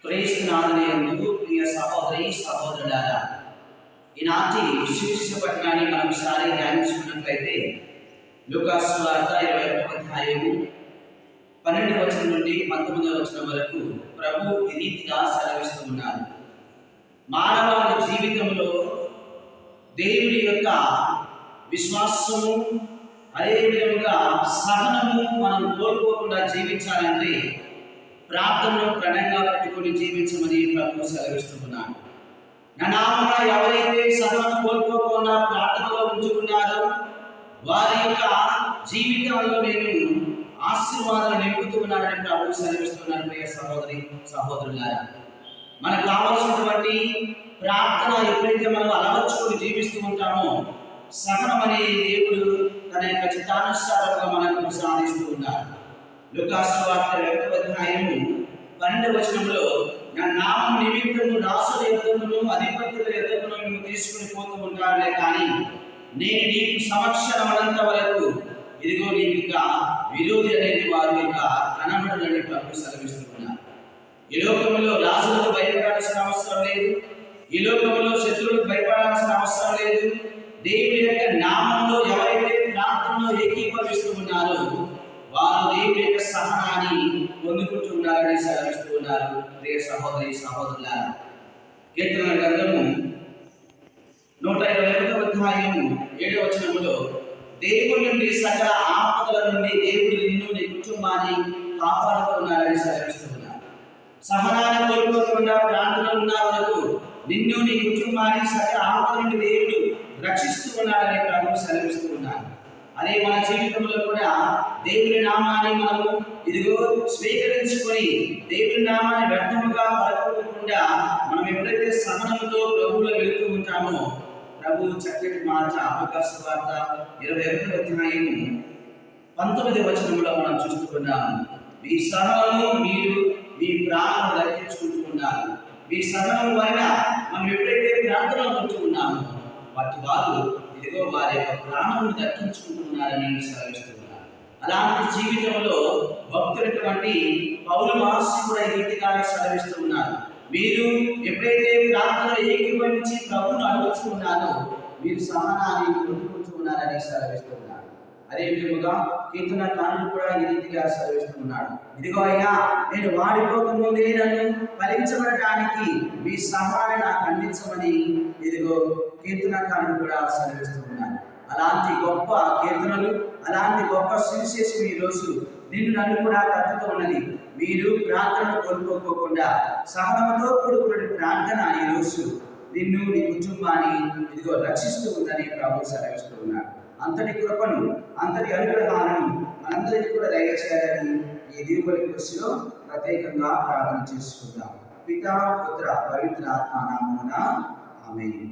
క్రీస్తునాథుని ప్రియ సహోదరి సహోదరులారా, ఈనాటి సువిశేష పట్టణాన్ని మనం ఒకసారి ధ్యానించుకున్నట్లయితే లూకాసు సువార్త 21వ అధ్యాయము 12వ వచనం నుండి 19వ వచనం వరకు ప్రభు ఈ రీతిగా సెలవిస్తూ ఉన్నారు. మానవాళి జీవితంలో దేవుని యొక్క విశ్వాసము అదే విధముగా సహనము మనం కోల్పోకుండా జీవించాలంటే ప్రార్థనను ప్రణంగా పెట్టుకుని జీవించమని ప్రభు సెలవిస్తున్నాడు. నా నామమున ఎవరైతే సహనం కోల్పోకుండా ప్రార్థనలో ఉంచుకున్నారో వారి యొక్క జీవితాల్లో నేను ఆశీర్వాదాలు నింపుతూ ఉన్నానని ప్రభు సెలవిస్తున్నాను. ప్రియ సహోదరి సహోదరులారా, మనకు కావాల్సినటువంటి ప్రార్థన ఎప్పుడైతే మనం అలవర్చుకొని జీవిస్తూ ఉంటామో సహనం అనే దేవుడు తన యొక్క చిత్తానుసారంగా మనకు సాధిస్తూ ఉన్నారు. లూకాసు సువార్త 21వ అధ్యాయము 12వ వచనంలో నా నామం నిమిత్తము రాసుల యొద్దకును అధిపతుల యొద్దకును మేము తీసుకుని పోతూ ఉంటారులే, కానీ నేను నీకు సంవత్సరములంత వరకు ఇదిగో నీకు ఇక విరోధి అనేది వారు ఇక కనబడని ప్రభు సెలవిస్తున్నారు. ఈ లోకంలో రాజులకు భయపడాల్సిన అవసరం లేదు, ఈ లోకంలో శత్రువులకు భయపడాల్సిన అవసరం లేదు. దేవుని యొక్క నామంలో ఎవరైతే ప్రార్థనలో ఏకీభవిస్తూ ఉన్నారో వారు దేవుని యొక్క సహనాన్ని పొందుకుంటూ ఉన్నారని సెలవిస్తూ ఉన్నారు. ప్రియ సహోదరి సహోదరులారా, కీర్తనల గ్రంథము 121వ అధ్యాయము 7వ వచనములో దేవుని నుండి సకల ఆపదల నుండి దేవుడు నిన్ను నీ కుటుంబాన్ని కాపాడుతూ ఉన్నారని సెలవిస్తూ ఉన్నారు. సహనాన్ని కోల్పోకుండా ప్రార్థనలు ఉన్న వరకు నిన్ను నీ కుటుంబాన్ని సకల ఆపద నుండి దేవుడు రక్షిస్తూ ఉన్నారని ప్రభు సెలవిస్తూ ఉన్నారు. అదే మన జీవితంలో కూడా దేవుని నామాన్ని మనము ఇదిగో స్వీకరించుకొని దేవుని నామాన్ని వ్యర్థముగా పలకకుండా మనం ఎప్పుడైతే సహనంతో ప్రభువులో వెళుతూ ఉంటామో ప్రభు చక్కటి మాట లూకాసు సువార్త 21వ అధ్యాయము 19వ వచనంలో మనం చూస్తున్నాము. మీ సహనము మీరు మీ ప్రాణం దక్కించుకుంటూ ఉన్నారు. మీ సహనం వలన మనం ఎప్పుడైతే ప్రార్థనలు ఉంటూ ఉన్నామో వాటి వారు ఇదిగో వారి యొక్క ప్రాణమును దక్కించుకుంటున్నారని సెలవిస్తున్నారు. అలాంటి జీవితంలో భక్తులటువంటి పౌలు మహర్షి కూడా ఈ రీతిగానే సెలవిస్తూ ఉన్నారు. మీరు ఎప్పుడైతే ప్రార్థనలో ఏకీభవించి ప్రభువును అడుగుతున్నారో మీరు సహనాన్ని పొందుకుంటూ ఉన్నారని సెలవిస్తూ ఉన్నారు. అదే విధముగా కీర్తనకారుడు కూడా ఈ రీతిగా సెలవిస్తూ ఉన్నాడు. ఇదిగో అయ్యా, నేను వాడిపోకముందే నన్ను ఫలించబడటానికి మీ సహాయాన్ని నాకు అందించమని ఇదిగో కీర్తనకారుడు కూడా సెలవిస్తూ ఉన్నాడు. అలాంటి గొప్ప కీర్తనలు, అలాంటి గొప్ప సువిశేషం ఈరోజు నిన్ను నన్ను కూడా కట్టుతూ ఉన్నది. మీరు ప్రార్థనను కోల్పోకుండా సహనంతో కూడుకున్న ప్రార్థన ఈరోజు నిన్ను నీ కుటుంబాన్ని ఇదిగో రక్షిస్తూ ఉందని ప్రభు సెలవిస్తూ ఉన్నాడు. అంతటి కృపను, అంతటి అనుగ్రహాలను మనందరికీ కూడా దయచేయాలని ఈ దీవుని కృషిలో ప్రత్యేకంగా ప్రార్థన చేసుకుందాం. పితా పుత్ర పవిత్ర ఆత్మ నామమున ఆమేన్.